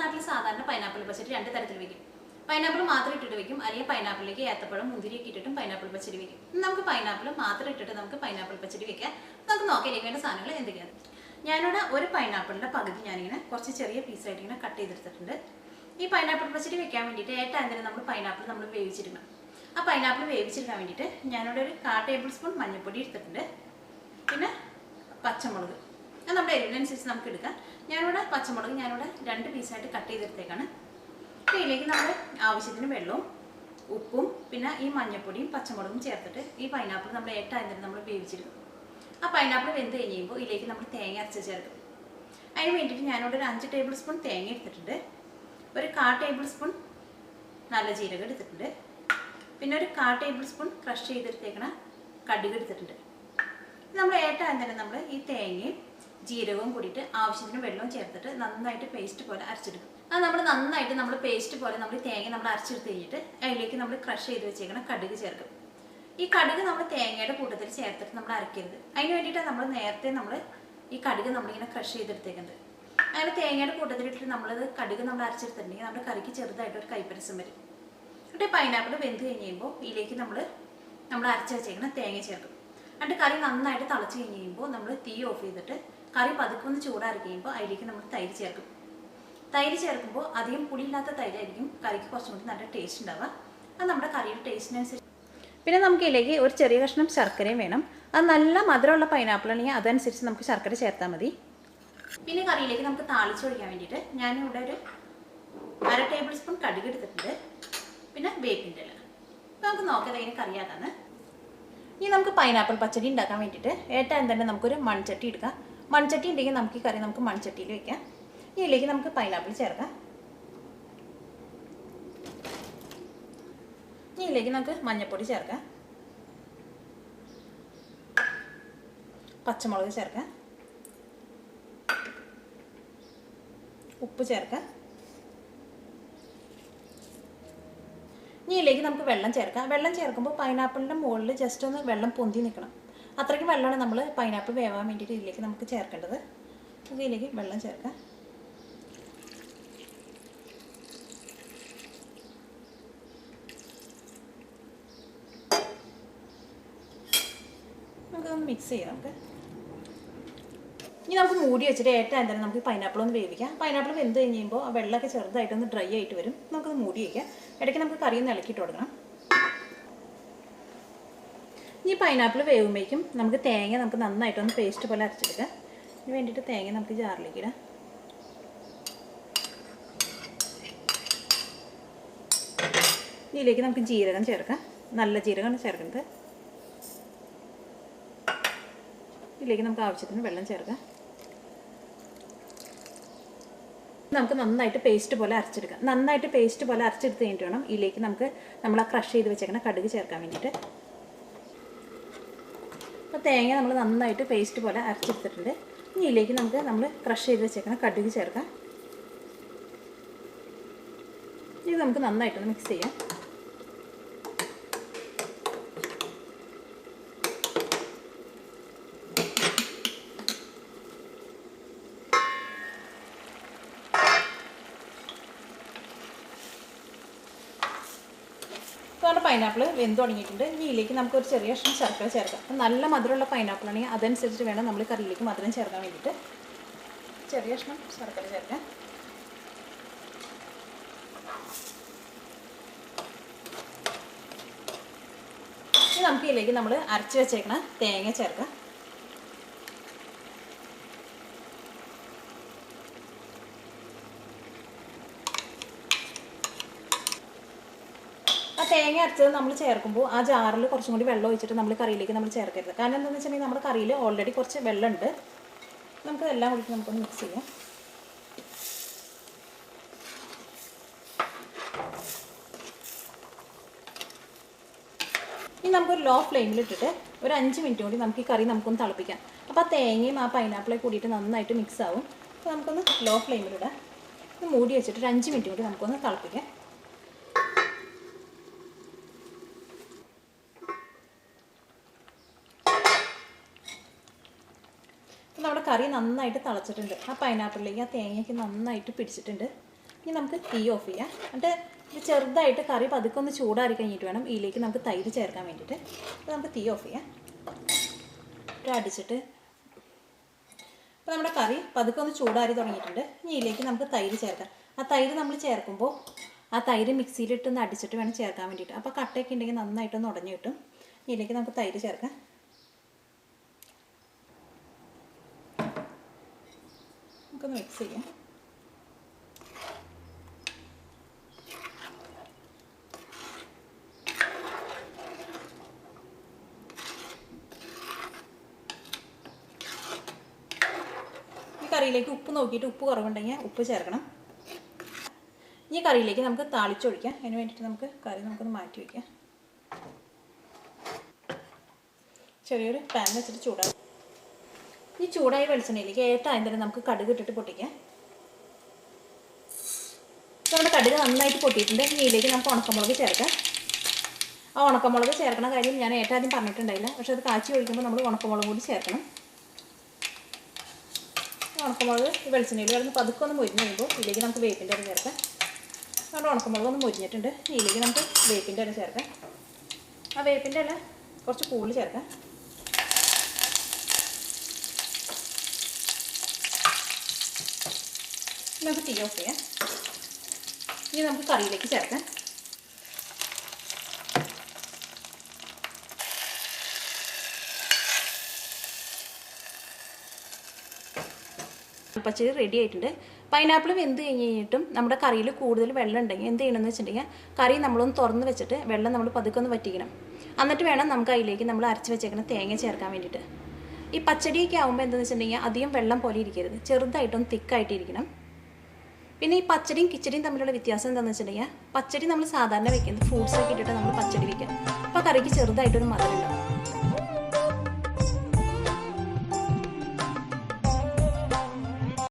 നാട്ടിൽ സാധാരണ പൈനാപ്പിൾ പച്ചടി രണ്ട് തരത്തിൽ വെക്കും. പൈനാപ്പിൾ മാത്രം ഇട്ടിട്ട് വെക്കും, അല്ലെങ്കിൽ പൈനാപ്പിളിലേക്ക് ഏത്തപ്പഴം മുന്തിരിയൊക്കെ ഇട്ടിട്ടും പൈനാപ്പിൾ പച്ചടി വെക്കും. നമുക്ക് പൈനാപ്പിൾ മാത്രം ഇട്ടിട്ട് നമുക്ക് പൈനാപ്പിൾ പച്ചടി വെക്കാം. നമുക്ക് നോക്കാം ഇതിലേക്ക് വേണ്ട സാധനങ്ങൾ എന്തൊക്കെയാണ്. ഞാനിവിടെ ഒരു പൈനാപ്പിളിൻ്റെ പകുതി ഞാനിങ്ങനെ കുറച്ച് ചെറിയ പീസായിട്ട് ഇങ്ങനെ കട്ട് ചെയ്തെടുത്തിട്ടുണ്ട്. ഈ പൈനാപ്പിൾ പച്ചടി വെക്കാൻ വേണ്ടിയിട്ട് ഏറ്റവും ആദ്യം നമ്മൾ പൈനാപ്പിൾ നമ്മൾ വേവിച്ചിരിക്കണം. ആ പൈനാപ്പിൾ വേവിച്ചെടുക്കാൻ വേണ്ടിയിട്ട് ഞാനിവിടെ ഒരു 1/4 ടേബിൾ സ്പൂൺ മഞ്ഞൾപ്പൊടി എടുത്തിട്ടുണ്ട്. പിന്നെ പച്ചമുളക് അത് നമ്മുടെ എരിവിനനുസരിച്ച് നമുക്ക് എടുക്കാം. ഞാനിവിടെ പച്ചമുളക് 2 പീസായിട്ട് കട്ട് ചെയ്തെടുത്തേക്കാണ്. ഇതിലേക്ക് നമ്മൾ ആവശ്യത്തിന് വെള്ളവും ഉപ്പും പിന്നെ ഈ മഞ്ഞൾപ്പൊടിയും പച്ചമുളകും ചേർത്തിട്ട് ഈ പൈനാപ്പിൾ നമ്മൾ ഏറ്റവും ആദ്യം നമ്മൾ വേവിച്ചെടുക്കും. ആ പൈനാപ്പിൾ വെന്ത് കഴിയുമ്പോൾ ഇതിലേക്ക് നമ്മൾ തേങ്ങ അരച്ച് ചേർക്കും. അതിന് വേണ്ടിയിട്ട് ഞാനിവിടെ ഒരു 5 ടേബിൾ സ്പൂൺ തേങ്ങ എടുത്തിട്ടുണ്ട്. ഒരു 1/4 ടേബിൾ സ്പൂൺ നല്ല ജീരകം എടുത്തിട്ടുണ്ട്. പിന്നെ ഒരു 1/4 ടേബിൾ സ്പൂൺ ക്രഷ് ചെയ്തെടുത്തേക്കണ കടുക് എടുത്തിട്ടുണ്ട്. നമ്മൾ ഏറ്റവും തന്നെ നമ്മൾ ഈ തേങ്ങയും ജീരകവും കൂടിയിട്ട് ആവശ്യത്തിന് വെള്ളവും ചേർത്തിട്ട് നന്നായിട്ട് പേസ്റ്റ് പോലെ അരച്ചെടുക്കും. അത് നമ്മൾ നന്നായിട്ട് നമ്മൾ പേസ്റ്റ് പോലെ നമ്മൾ തേങ്ങ നമ്മൾ അരച്ചെടുത്ത് കഴിഞ്ഞിട്ട് അതിലേക്ക് നമ്മൾ ക്രഷ് ചെയ്ത് വെച്ചേക്കണം കടുക് ചേർക്കും. ഈ കടുക് നമ്മൾ തേങ്ങയുടെ കൂട്ടത്തിൽ ചേർത്തിട്ട് നമ്മൾ അരക്കരുത്. അതിന് വേണ്ടിയിട്ടാണ് നമ്മൾ നേരത്തെ ഈ കടുക് നമ്മളിങ്ങനെ ക്രഷ് ചെയ്തെടുത്തേക്കുന്നത്. അങ്ങനെ തേങ്ങയുടെ കൂട്ടത്തിലിട്ടിട്ട് നമ്മളത് കടുക് നമ്മൾ അരച്ചെടുത്തിട്ടുണ്ടെങ്കിൽ നമ്മുടെ കറിക്ക് ചെറുതായിട്ട് ഒരു കൈപ്പരസം വരും. എന്നിട്ട് പൈനാപ്പിൾ വെന്ത് കഴിയുമ്പോൾ ഇതിലേക്ക് നമ്മൾ അരച്ച് വെച്ചേക്കണം തേങ്ങ ചേർക്കും. എന്നിട്ട് കറി നന്നായിട്ട് തിളച്ച് കഴിയുമ്പോൾ നമ്മൾ തീ ഓഫ് ചെയ്തിട്ട് കറി പതുക്കൊന്ന് ചൂടാറി കഴിയുമ്പോൾ അതിലേക്ക് നമ്മൾ തൈര് ചേർക്കും. തൈര് ചേർക്കുമ്പോൾ അധികം പുളിയില്ലാത്ത തൈരായിരിക്കും കറിക്ക് കുറച്ചും കൂടി നല്ല ടേസ്റ്റ് ഉണ്ടാവുക. അത് നമ്മുടെ കറിയുടെ ടേസ്റ്റിനനുസരിച്ച്. പിന്നെ നമുക്ക് ഇതിലേക്ക് ഒരു ചെറിയ കഷ്ണം ശർക്കരയും വേണം. അത് നല്ല മധുരമുള്ള പൈനാപ്പിൾ ആണെങ്കിൽ അതനുസരിച്ച് നമുക്ക് ശർക്കര ചേർത്താൽ മതി. പിന്നെ കറിയിലേക്ക് നമുക്ക് താളിച്ചൊഴിക്കാൻ വേണ്ടിയിട്ട് ഞാനിവിടെ ഒരു 1/2 ടേബിൾ സ്പൂൺ കടുക് എടുത്തിട്ടുണ്ട്. പിന്നെ വേപ്പിൻ്റെ ഇല. അപ്പോൾ നമുക്ക് നോക്കാം ഇതിന് കറിയാക്കാന്ന്. ഇനി നമുക്ക് പൈനാപ്പിൾ പച്ചടി ഉണ്ടാക്കാൻ വേണ്ടിയിട്ട് ഏറ്റവും തന്നെ നമുക്കൊരു മൺചട്ടി എടുക്കാം. മൺചട്ടി ഉണ്ടെങ്കിൽ നമുക്ക് ഈ കറി നമുക്ക് മൺചട്ടിയിൽ വെക്കാം. ഇതിലേക്ക് നമുക്ക് പൈനാപ്പിൾ ചേർക്കാം. ഇതിലേക്ക് നമുക്ക് മഞ്ഞൾപ്പൊടി ചേർക്കാം, പച്ചമുളക് ചേർക്കാം, ഉപ്പ് ചേർക്കാം. ഇതിലേക്ക് നമുക്ക് വെള്ളം ചേർക്കാം. വെള്ളം ചേർക്കുമ്പോൾ പൈനാപ്പിളിൻ്റെ മുകളിൽ ജസ്റ്റ് ഒന്ന് വെള്ളം പൊന്തി നിൽക്കണം. അത്രയ്ക്കും വെള്ളമാണ് നമ്മൾ പൈനാപ്പിൾ വേവാൻ വേണ്ടിയിട്ട് ഇതിലേക്ക് നമുക്ക് ചേർക്കേണ്ടത്. ഇതിലേക്ക് വെള്ളം ചേർക്കാം. നമുക്കൊന്ന് മിക്സ് ചെയ്യാം. ഇനി നമുക്ക് മൂടി വെച്ചിട്ട് ഏറ്റവും തന്നെ നമുക്ക് പൈനാപ്പിൾ ഒന്ന് വേവിക്കാം. പൈനാപ്പിൾ വെന്ത് കഴിയുമ്പോൾ ആ വെള്ളമൊക്കെ ചെറുതായിട്ടൊന്ന് ഡ്രൈ ആയിട്ട് വരും. നമുക്കൊന്ന് മൂടി വയ്ക്കാം. ഇടയ്ക്ക് നമുക്ക് കറിയൊന്ന് ഇളക്കിയിട്ട് കൊടുക്കണം. ഈ പൈനാപ്പിൾ വേവുമ്പോഴേക്കും നമുക്ക് തേങ്ങ നമുക്ക് നന്നായിട്ടൊന്ന് പേസ്റ്റ് പോലെ അരച്ചെടുക്കാം. ഇതിന് വേണ്ടിയിട്ട് തേങ്ങ നമുക്ക് ജാറിലേക്ക് ഇടാം. ഇതിലേക്ക് നമുക്ക് ജീരകം ചേർക്കാം. നല്ല ജീരകമാണ് ചേർക്കുന്നത്. ഇതിലേക്ക് നമുക്ക് ആവശ്യത്തിന് വെള്ളം ചേർക്കാം. നമുക്ക് നന്നായിട്ട് പേസ്റ്റ് പോലെ അരച്ചെടുക്കാം. നന്നായിട്ട് പേസ്റ്റ് പോലെ അരച്ചെടുത്ത് കഴിഞ്ഞിട്ട് വേണം ഇതിലേക്ക് നമ്മൾ ആ ക്രഷ് ചെയ്ത് വെച്ചേക്കുന്ന കടുക് ചേർക്കാൻ വേണ്ടിയിട്ട്. അപ്പോൾ തേങ്ങ നമ്മൾ നന്നായിട്ട് പേസ്റ്റ് പോലെ അരച്ചെടുത്തിട്ടുണ്ട്. ഇനി ഇതിലേക്ക് നമ്മൾ ക്രഷ് ചെയ്ത് വെച്ചേക്കുന്ന കടുക് ചേർക്കാം. ഇത് നമുക്ക് നന്നായിട്ടൊന്ന് മിക്സ് ചെയ്യാം. ഇപ്പോൾ പൈനാപ്പിൾ വെന്ത് തുടങ്ങിയിട്ടുണ്ട്. ഇനി ഇതിലേക്ക് നമുക്കൊരു ചെറിയ കഷ്ണം ശർക്കര ചേർക്കാം. നല്ല മധുരമുള്ള പൈനാപ്പിൾ ആണെങ്കിൽ അതനുസരിച്ച് വേണം നമ്മൾ കറിയിലേക്ക് മധുരം ചേർക്കാൻ വേണ്ടിയിട്ട്. ചെറിയ കഷ്ണം ശർക്കര ചേർക്കാം. ഇനി നമുക്ക് ഇതിലേക്ക് നമ്മൾ അരച്ച് വെച്ചേക്കണ തേങ്ങ ചേർക്കാം. ആ തേങ്ങ അരച്ചത് നമ്മൾ ചേർക്കുമ്പോൾ ആ ജാറിൽ കുറച്ചും കൂടി വെള്ളം ഒഴിച്ചിട്ട് നമ്മൾ കറിയിലേക്ക് നമ്മൾ ചേർക്കരുത്. കാരണം എന്താണെന്ന് വെച്ചിട്ടുണ്ടെങ്കിൽ നമ്മുടെ കറിയിൽ ഓൾറെഡി കുറച്ച് വെള്ളമുണ്ട്. നമുക്കതെല്ലാം കൂടി നമുക്കൊന്ന് മിക്സ് ചെയ്യാം. ഇനി നമുക്കൊരു ലോ ഫ്ലെയിമിലിട്ടിട്ട് ഒരു 5 മിനിറ്റ് കൂടി നമുക്ക് ഈ കറി നമുക്കൊന്ന് തിളപ്പിക്കാം. അപ്പോൾ ആ തേങ്ങയും ആ പൈനാപ്പിളെ കൂടിയിട്ട് നന്നായിട്ട് മിക്സ് ആവും. അപ്പോൾ നമുക്കൊന്ന് ലോ ഫ്ലെയിമിലിടാം. ഇത് മൂടി വെച്ചിട്ട് ഒരു 5 മിനിറ്റ് കൂടി നമുക്കൊന്ന് തിളപ്പിക്കാം. നമ്മുടെ കറി നന്നായിട്ട് തിളച്ചിട്ടുണ്ട്. ആ പൈനാപ്പിളിലേക്ക് ആ തേങ്ങയ്ക്ക് നന്നായിട്ട് പിടിച്ചിട്ടുണ്ട്. ഇനി നമുക്ക് തീ ഓഫ് ചെയ്യാം. എന്നിട്ട് ഇത് ചെറുതായിട്ട് കറി പതുക്കെ ഒന്ന് ചൂടാറി കഴിഞ്ഞിട്ട് വേണം ഇതിലേക്ക് നമുക്ക് തൈര് ചേർക്കാൻ വേണ്ടിയിട്ട്. അപ്പോൾ നമുക്ക് തീ ഓഫ് ചെയ്യാം. അടിച്ചിട്ട് അപ്പോൾ നമ്മുടെ കറി പതുക്കെ ഒന്ന് ചൂടാറി തുടങ്ങിയിട്ടുണ്ട്. ഇനി ഇതിലേക്ക് നമുക്ക് തൈര് ചേർക്കാം. ആ തൈര് നമ്മൾ ചേർക്കുമ്പോൾ ആ തൈര് മിക്സിയിലിട്ടൊന്ന് അടിച്ചിട്ട് വേണം ചേർക്കാൻ വേണ്ടിയിട്ട്. അപ്പോൾ കട്ടയൊക്കെ ഉണ്ടെങ്കിൽ നന്നായിട്ടൊന്ന് ഉടഞ്ഞു കിട്ടും. ഇതിലേക്ക് നമുക്ക് തൈര് ചേർക്കാം. നമുക്കൊന്ന് മിക്സ് ചെയ്യാം. കറിയിലേക്ക് ഉപ്പ് നോക്കിയിട്ട് ഉപ്പ് കുറവുണ്ടെങ്കിൽ ഉപ്പ് ചേർക്കണം. ഈ കറിയിലേക്ക് നമുക്ക് താളിച്ചൊഴിക്കാം. അതിന് വേണ്ടിയിട്ട് നമുക്ക് കറി നമുക്കൊന്ന് മാറ്റി വയ്ക്കാം. ചെറിയൊരു പാൻ വെച്ചിട്ട് ചൂടാകും. ഈ ചൂടായ വെളിച്ചെണ്ണയിലേക്ക് ഏറ്റവും തന്നെ നമുക്ക് കടുക് ഇട്ടിട്ട് പൊട്ടിക്കാം. നമ്മുടെ കടുക് നന്നായിട്ട് പൊട്ടിയിട്ടുണ്ട്. ഇതിലേക്ക് നമുക്ക് ഉണക്കമുളക് ചേർക്കാം. ആ ഉണക്കമുളക് ചേർക്കണ കാര്യം ഞാൻ ഏറ്റവും ആദ്യം പറഞ്ഞിട്ടുണ്ടായില്ല. പക്ഷെ അത് കാച്ചി ഒഴിക്കുമ്പോൾ നമ്മൾ ഉണക്കമുളക് കൂടി ചേർക്കണം. ഉണക്കമുളക് വെളിച്ചെണ്ണയിൽ കിടന്ന് പതുക്കെ ഒന്ന് മൊരിഞ്ഞ് കഴിയുമ്പോൾ ഇതിലേക്ക് നമുക്ക് വേപ്പിൻ്റെ ഇല ചേർക്കാം. നമ്മുടെ ഉണക്കമുളക് ഒന്ന് മൊരിഞ്ഞിട്ടുണ്ട്. ഇതിലേക്ക് നമുക്ക് വേപ്പിൻ്റെ ഇല ചേർക്കാം. ആ വേപ്പിൻ്റെ ഇല കുറച്ച് കൂടുതൽ ചേർക്കാം. നമുക്ക് തീ ഓഫ് ചെയ്യാം. ഇനി നമുക്ക് കറിയിലേക്ക് ചേർക്കാം. പച്ചടി റെഡി ആയിട്ടുണ്ട്. പൈനാപ്പിൾ വെന്ത് കഴിഞ്ഞിട്ടും നമ്മുടെ കറിയിൽ കൂടുതൽ വെള്ളം ഉണ്ടെങ്കിൽ എന്ത് ചെയ്യണമെന്ന് വെച്ചിട്ടുണ്ടെങ്കിൽ കറി നമ്മളൊന്ന് തുറന്ന് വെച്ചിട്ട് വെള്ളം നമ്മൾ പതുക്കെ ഒന്ന് വറ്റിക്കണം. എന്നിട്ട് വേണം നമുക്ക് അതിലേക്ക് നമ്മൾ അരച്ച് വെച്ചേക്കുന്ന തേങ്ങ ചേർക്കാൻ വേണ്ടിയിട്ട്. ഈ പച്ചടിയൊക്കെ ആകുമ്പോൾ എന്താണെന്ന് വെച്ചിട്ടുണ്ടെങ്കിൽ അധികം വെള്ളം പോലെ ഇരിക്കരുത്, ചെറുതായിട്ടൊന്ന് തിക്കായിട്ടിരിക്കണം. പിന്നെ ഈ പച്ചടിയും കിച്ചടിയും തമ്മിലുള്ള വ്യത്യാസം എന്താണെന്ന് വെച്ചിട്ടുണ്ടെങ്കിൽ പച്ചടി നമ്മൾ സാധാരണ വെക്കുന്നത് ഫ്രൂട്ട്സ് ഒക്കെ ഇട്ടിട്ട് നമ്മൾ പച്ചടി വെക്കാം. അപ്പോൾ കറിക്ക് ചെറുതായിട്ടൊരു മധുരം ഉണ്ടാവും.